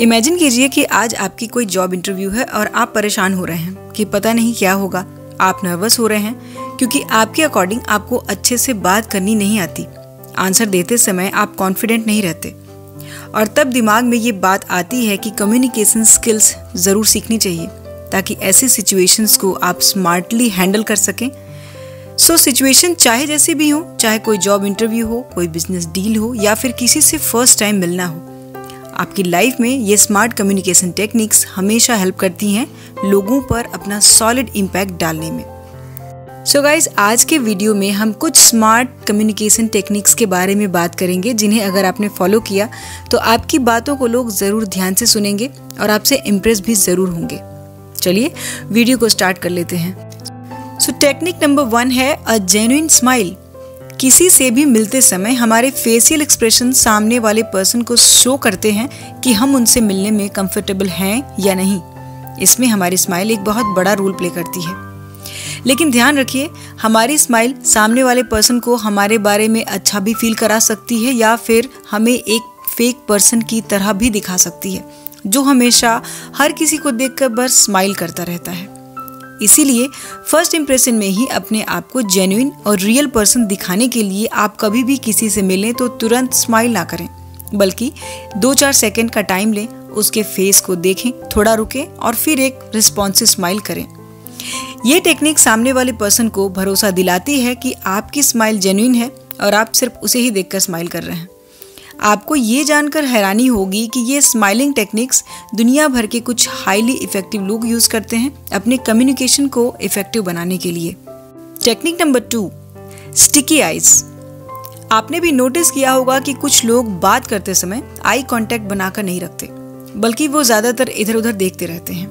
Imagine कीजिए कि आज आपकी कोई जॉब इंटरव्यू है और आप परेशान हो रहे हैं कि पता नहीं क्या होगा। आप नर्वस हो रहे हैं क्योंकि आपके अकॉर्डिंग आपको अच्छे से बात करनी नहीं आती। आंसर देते समय आप कॉन्फिडेंट नहीं रहते और तब दिमाग में ये बात आती है कि कम्युनिकेशन स्किल्स ज़रूर सीखनी चाहिए ताकि ऐसे सिचुएशंस को आप स्मार्टली हैंडल कर सकें। सो सिचुएशन चाहे जैसी भी हो, चाहे कोई जॉब इंटरव्यू हो, कोई बिजनेस डील हो या फिर किसी से फर्स्ट टाइम मिलना हो, आपकी लाइफ में ये स्मार्ट कम्युनिकेशन टेक्निक्स हमेशा हेल्प करती हैं लोगों पर अपना सॉलिड इम्पैक्ट डालने में। सो गाइज, आज के वीडियो में हम कुछ स्मार्ट कम्युनिकेशन टेक्निक्स के बारे में बात करेंगे जिन्हें अगर आपने फॉलो किया तो आपकी बातों को लोग ज़रूर ध्यान से सुनेंगे और आपसे इम्प्रेस भी ज़रूर होंगे। चलिए वीडियो को स्टार्ट कर लेते हैं। सो टेक्निक नंबर 1 है अ जेन्युइन स्माइल। किसी से भी मिलते समय हमारे फेशियल एक्सप्रेशन सामने वाले पर्सन को शो करते हैं कि हम उनसे मिलने में कंफर्टेबल हैं या नहीं। इसमें हमारी स्माइल एक बहुत बड़ा रोल प्ले करती है। लेकिन ध्यान रखिए, हमारी स्माइल सामने वाले पर्सन को हमारे बारे में अच्छा भी फील करा सकती है या फिर हमें एक फेक पर्सन की तरह भी दिखा सकती है जो हमेशा हर किसी को देखकर बस स्माइल करता रहता है। इसीलिए फर्स्ट इंप्रेशन में ही अपने आप को जेन्युइन और रियल पर्सन दिखाने के लिए आप कभी भी किसी से मिलें तो तुरंत स्माइल ना करें, बल्कि 2-4 सेकंड का टाइम लें, उसके फेस को देखें, थोड़ा रुकें और फिर एक रिस्पॉन्सिव स्माइल करें। ये टेक्निक सामने वाले पर्सन को भरोसा दिलाती है कि आपकी स्माइल जेन्युइन है और आप सिर्फ उसे ही देखकर स्माइल कर रहे हैं। आपको ये जानकर हैरानी होगी कि ये स्माइलिंग टेक्निक्स दुनिया भर के कुछ हाईली इफेक्टिव लोग यूज करते हैं अपने कम्युनिकेशन को इफेक्टिव बनाने के लिए। Technique number 2, sticky eyes. आपने भी नोटिस किया होगा कि कुछ लोग बात करते समय आई कांटेक्ट बनाकर नहीं रखते, बल्कि वो ज्यादातर इधर उधर देखते रहते हैं।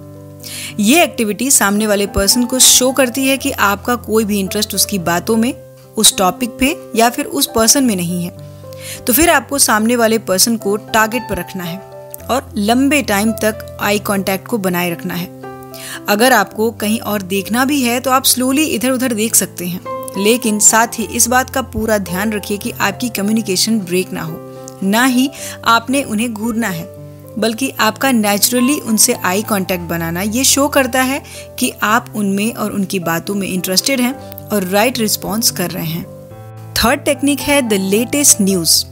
ये एक्टिविटी सामने वाले पर्सन को शो करती है कि आपका कोई भी इंटरेस्ट उसकी बातों में, उस टॉपिक पे या फिर उस पर्सन में नहीं है। तो फिर आपको सामने वाले पर्सन को टारगेट पर रखना है और लंबे टाइम तक आई कांटेक्ट को बनाए रखना है। अगर आपको कहीं और देखना भी है तो आप स्लोली इधर उधर देख सकते हैं, लेकिन साथ ही इस बात का पूरा ध्यान रखिए कि आपकी कम्युनिकेशन ब्रेक ना हो। ना ही आपने उन्हें घूरना है, बल्कि आपका नेचुरली उनसे आई कांटेक्ट बनाना ये शो करता है कि आप उनमें और उनकी बातों में इंटरेस्टेड हैं और राइट रिस्पॉन्स कर रहे हैं। थर्ड टेक्निक है द लेटेस्ट न्यूज़।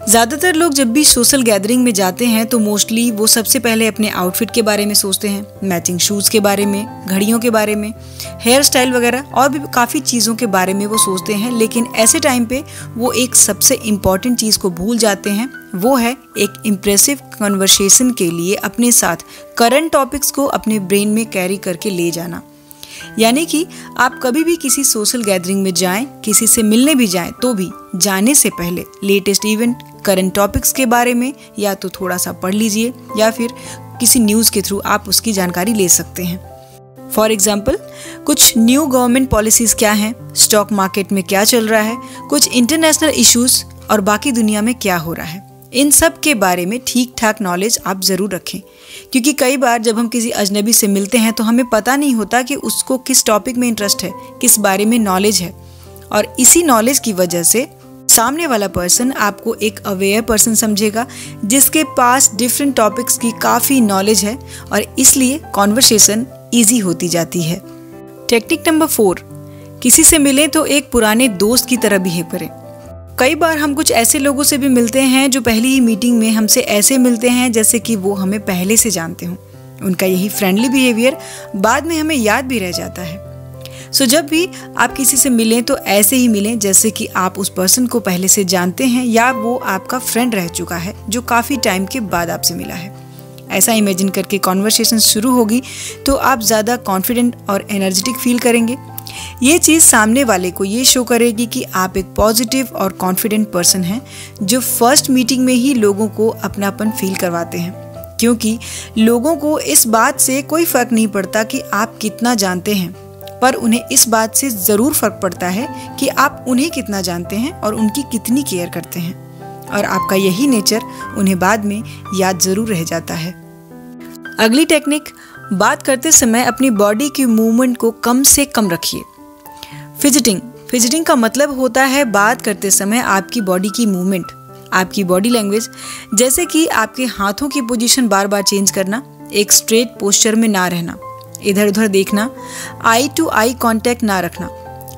ज़्यादातर लोग जब भी सोशल गैदरिंग में जाते हैं तो मोस्टली वो सबसे पहले अपने आउटफिट के बारे में सोचते हैं, मैचिंग शूज़ के बारे में, घड़ियों के बारे में, हेयर स्टाइल वगैरह और भी काफ़ी चीज़ों के बारे में वो सोचते हैं। लेकिन ऐसे टाइम पे वो एक सबसे इम्पॉर्टेंट चीज़ को भूल जाते हैं, वो है एक इम्प्रेसिव कन्वर्सेशन के लिए अपने साथ करंट टॉपिक्स को अपने ब्रेन में कैरी करके ले जाना। यानी कि आप कभी भी किसी सोशल गैदरिंग में जाएं, किसी से मिलने भी जाएं, तो भी जाने से पहले लेटेस्ट इवेंट, करंट टॉपिक्स के बारे में या तो थोड़ा सा पढ़ लीजिए या फिर किसी न्यूज़ के थ्रू आप उसकी जानकारी ले सकते हैं। फॉर एग्जाम्पल, कुछ न्यू गवर्नमेंट पॉलिसीज़ क्या हैं, स्टॉक मार्केट में क्या चल रहा है, कुछ इंटरनेशनल इश्यूज़ और बाकी दुनिया में क्या हो रहा है, इन सब के बारे में ठीक ठाक नॉलेज आप ज़रूर रखें। क्योंकि कई बार जब हम किसी अजनबी से मिलते हैं तो हमें पता नहीं होता कि उसको किस टॉपिक में इंटरेस्ट है, किस बारे में नॉलेज है, और इसी नॉलेज की वजह से सामने वाला पर्सन आपको एक अवेयर पर्सन समझेगा जिसके पास डिफरेंट टॉपिक्स की काफ़ी नॉलेज है और इसलिए कॉन्वर्सेशन ईजी होती जाती है। टेक्निक नंबर 4, किसी से मिलें तो एक पुराने दोस्त की तरह बिहेव करें। कई बार हम कुछ ऐसे लोगों से भी मिलते हैं जो पहली ही मीटिंग में हमसे ऐसे मिलते हैं जैसे कि वो हमें पहले से जानते हों। उनका यही फ्रेंडली बिहेवियर बाद में हमें याद भी रह जाता है। सो जब भी आप किसी से मिलें तो ऐसे ही मिलें जैसे कि आप उस पर्सन को पहले से जानते हैं या वो आपका फ्रेंड रह चुका है जो काफ़ी टाइम के बाद आपसे मिला है। ऐसा इमेजिन करके कॉन्वर्सेशन शुरू होगी तो आप ज़्यादा कॉन्फिडेंट और एनर्जेटिक फील करेंगे। ये चीज़ सामने वाले को ये शो करेगी कि आप एक पॉजिटिव और कॉन्फिडेंट पर्सन हैं जो फर्स्ट मीटिंग में ही लोगों को अपनापन फील करवाते हैं। क्योंकि लोगों को इस बात से कोई फ़र्क नहीं पड़ता कि आप कितना जानते हैं, पर उन्हें इस बात से ज़रूर फ़र्क पड़ता है कि आप उन्हें कितना जानते हैं और उनकी कितनी केयर करते हैं, और आपका यही नेचर उन्हें बाद में याद ज़रूर रह जाता है। अगली टेक्निक, बात करते समय अपनी बॉडी की मूवमेंट को कम से कम रखिए। फिजिटिंग का मतलब होता है बात करते समय आपकी बॉडी की मूवमेंट। आपकी बॉडी लैंग्वेज, जैसे कि आपके हाथों की पोजीशन बार बार चेंज करना, एक स्ट्रेट पोस्चर में ना रहना, इधर उधर देखना, आई टू आई कांटेक्ट ना रखना,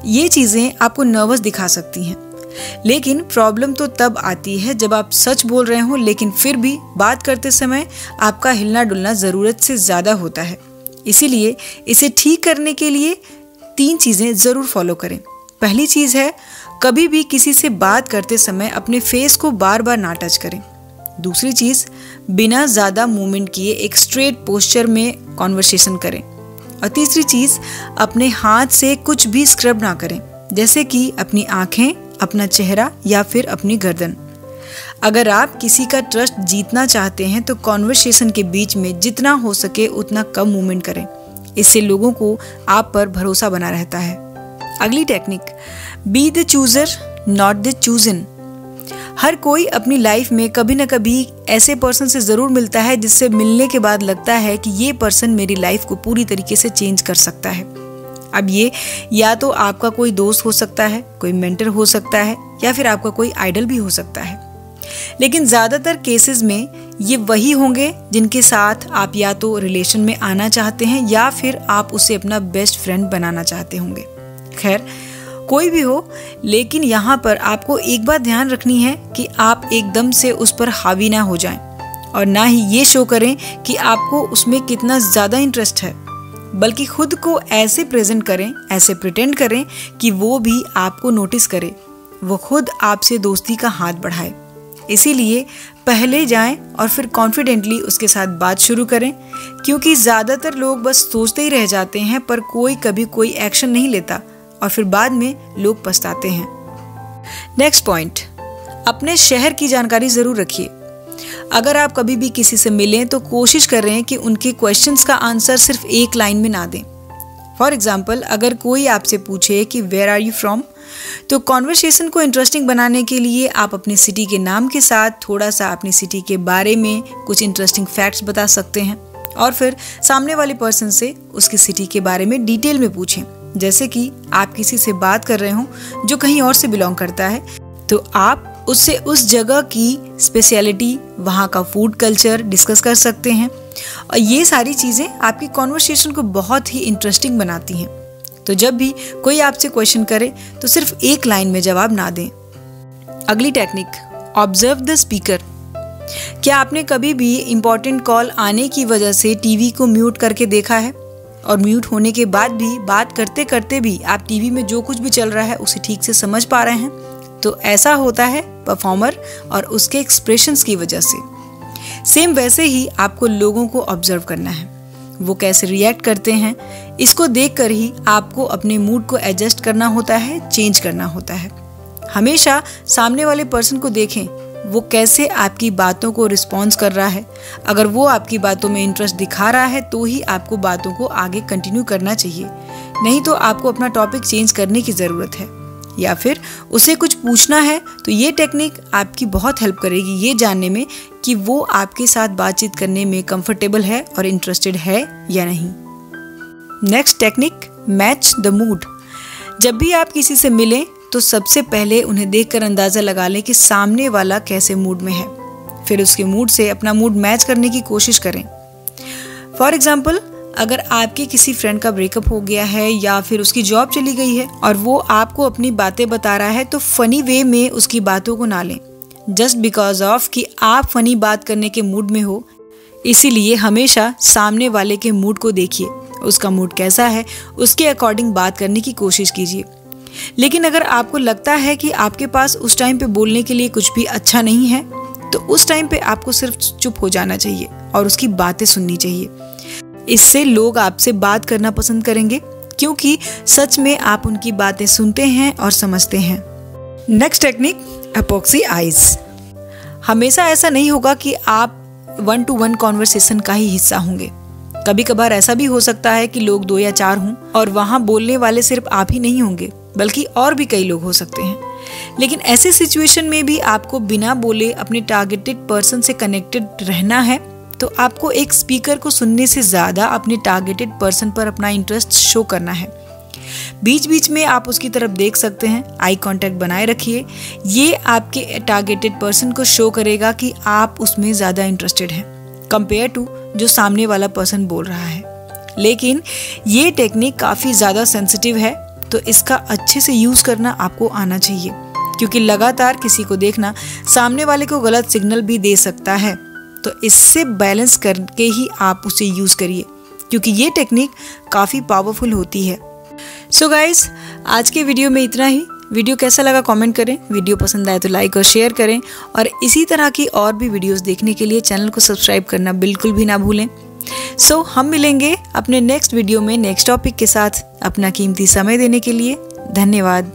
ये चीज़ें आपको नर्वस दिखा सकती हैं। लेकिन प्रॉब्लम तो तब आती है जब आप सच बोल रहे हो लेकिन फिर भी बात करते समय आपका हिलना डुलना ज़रूरत से ज़्यादा होता है। इसीलिए इसे ठीक करने के लिए 3 चीज़ें ज़रूर फॉलो करें। पहली चीज़ है, कभी भी किसी से बात करते समय अपने फेस को बार बार ना टच करें। दूसरी चीज़, बिना ज़्यादा मूवमेंट किए एक स्ट्रेट पोस्चर में कॉन्वर्सेशन करें। और तीसरी चीज़, अपने हाथ से कुछ भी स्क्रब ना करें, जैसे कि अपनी आँखें, अपना चेहरा या फिर अपनी गर्दन। अगर आप किसी का ट्रस्ट जीतना चाहते हैं तो कॉन्वर्सेशन के बीच में जितना हो सके उतना कम मूवमेंट करें। इससे लोगों को आप पर भरोसा बना रहता है। अगली technique, be the chooser not the chosen. हर कोई अपनी लाइफ में कभी न कभी ऐसे पर्सन से ज़रूर मिलता है जिससे मिलने के बाद लगता है कि ये पर्सन मेरी लाइफ को पूरी तरीके से चेंज कर सकता है। अब ये या तो आपका कोई दोस्त हो सकता है, कोई मेंटर हो सकता है, या फिर आपका कोई आइडल भी हो सकता है। लेकिन ज़्यादातर केसेस में ये वही होंगे जिनके साथ आप या तो रिलेशन में आना चाहते हैं या फिर आप उसे अपना बेस्ट फ्रेंड बनाना चाहते होंगे। खैर, कोई भी हो, लेकिन यहाँ पर आपको एक बात ध्यान रखनी है कि आप एकदम से उस पर हावी ना हो जाएं और ना ही ये शो करें कि आपको उसमें कितना ज़्यादा इंटरेस्ट है, बल्कि खुद को ऐसे प्रेजेंट करें, ऐसे प्रिटेंड करें कि वो भी आपको नोटिस करे, वो खुद आपसे दोस्ती का हाथ बढ़ाए। इसीलिए पहले जाएं और फिर कॉन्फिडेंटली उसके साथ बात शुरू करें, क्योंकि ज़्यादातर लोग बस सोचते ही रह जाते हैं पर कोई कभी कोई एक्शन नहीं लेता और फिर बाद में लोग पछताते हैं। नेक्स्ट पॉइंट, अपने शहर की जानकारी ज़रूर रखिए। अगर आप कभी भी किसी से मिलें तो कोशिश करें कि उनके क्वेश्चंस का आंसर सिर्फ एक लाइन में ना दें। फॉर एग्जाम्पल, अगर कोई आपसे पूछे कि वेयर आर यू फ्रॉम, तो कॉन्वर्सेशन को इंटरेस्टिंग बनाने के लिए आप अपनी सिटी के नाम के साथ थोड़ा सा अपनी सिटी के बारे में कुछ इंटरेस्टिंग फैक्ट्स बता सकते हैं और फिर सामने वाले पर्सन से उसकी सिटी के बारे में डिटेल में पूछें। जैसे कि आप किसी से बात कर रहे हो जो कहीं और से बिलोंग करता है, तो आप उससे उस जगह की स्पेशलिटी, वहाँ का फूड कल्चर डिस्कस कर सकते हैं और ये सारी चीज़ें आपकी कॉन्वर्सेशन को बहुत ही इंटरेस्टिंग बनाती हैं। तो जब भी कोई आपसे क्वेश्चन करे तो सिर्फ एक लाइन में जवाब ना दें। अगली टेक्निक, ऑब्जर्व द स्पीकर। क्या आपने कभी भी इम्पोर्टेंट कॉल आने की वजह से टीवी को म्यूट करके देखा है और म्यूट होने के बाद भी बात करते करते भी आप टीवी में जो कुछ भी चल रहा है उसे ठीक से समझ पा रहे हैं? तो ऐसा होता है परफॉर्मर और उसके एक्सप्रेशंस की वजह से। सेम वैसे ही आपको लोगों को ऑब्जर्व करना है, वो कैसे रिएक्ट करते हैं, इसको देखकर ही आपको अपने मूड को एडजस्ट करना होता है, चेंज करना होता है। हमेशा सामने वाले पर्सन को देखें, वो कैसे आपकी बातों को रिस्पॉन्स कर रहा है। अगर वो आपकी बातों में इंटरेस्ट दिखा रहा है तो ही आपको बातों को आगे कंटिन्यू करना चाहिए, नहीं तो आपको अपना टॉपिक चेंज करने की ज़रूरत है या फिर उसे कुछ पूछना है। तो ये टेक्निक आपकी बहुत हेल्प करेगी ये जानने में कि वो आपके साथ बातचीत करने में कंफर्टेबल है और इंटरेस्टेड है या नहीं। Next technique, match the mood. जब भी आप किसी से मिलें तो सबसे पहले उन्हें देखकर अंदाज़ा लगा लें कि सामने वाला कैसे मूड में है, फिर उसके मूड से अपना मूड मैच करने की कोशिश करें। फॉर एग्जाम्पल, अगर आपके किसी फ्रेंड का ब्रेकअप हो गया है या फिर उसकी जॉब चली गई है और वो आपको अपनी बातें बता रहा है, तो फनी वे में उसकी बातों को ना लें जस्ट बिकॉज ऑफ कि आप फनी बात करने के मूड में हो। इसीलिए हमेशा सामने वाले के मूड को देखिए, उसका मूड कैसा है उसके अकॉर्डिंग बात करने की कोशिश कीजिए। लेकिन अगर आपको लगता है कि आपके पास उस टाइम पे बोलने के लिए कुछ भी अच्छा नहीं है, तो उस टाइम पे आपको सिर्फ चुप हो जाना चाहिए और उसकी बातें सुननी चाहिए। इससे लोग आपसे बात करना पसंद करेंगे, क्योंकि सच में आप उनकी बातें सुनते हैं और समझते हैं। Next technique, epoxy eyes. हमेशा ऐसा नहीं होगा कि आप 1-to-1 कॉन्वर्सेशन का ही हिस्सा होंगे। कभी कभार ऐसा भी हो सकता है कि लोग 2 या 4 हों और वहाँ बोलने वाले सिर्फ आप ही नहीं होंगे, बल्कि और भी कई लोग हो सकते हैं। लेकिन ऐसे सिचुएशन में भी आपको बिना बोले अपने टारगेटेड पर्सन से कनेक्टेड रहना है, तो आपको एक स्पीकर को सुनने से ज़्यादा अपने टारगेटेड पर्सन पर अपना इंटरेस्ट शो करना है। बीच बीच में आप उसकी तरफ देख सकते हैं, आई कांटेक्ट बनाए रखिए। ये आपके टारगेटेड पर्सन को शो करेगा कि आप उसमें ज़्यादा इंटरेस्टेड हैं कंपेयर टू जो सामने वाला पर्सन बोल रहा है। लेकिन ये टेक्निक काफ़ी ज़्यादा सेंसिटिव है, तो इसका अच्छे से यूज़ करना आपको आना चाहिए, क्योंकि लगातार किसी को देखना सामने वाले को गलत सिग्नल भी दे सकता है। तो इससे बैलेंस करके ही आप उसे यूज़ करिए, क्योंकि ये टेक्निक काफ़ी पावरफुल होती है। सो गाइस, आज के वीडियो में इतना ही। वीडियो कैसा लगा कमेंट करें, वीडियो पसंद आए तो लाइक और शेयर करें, और इसी तरह की और भी वीडियोस देखने के लिए चैनल को सब्सक्राइब करना बिल्कुल भी ना भूलें। सो हम मिलेंगे अपने नेक्स्ट वीडियो में नेक्स्ट टॉपिक के साथ। अपना कीमती समय देने के लिए धन्यवाद।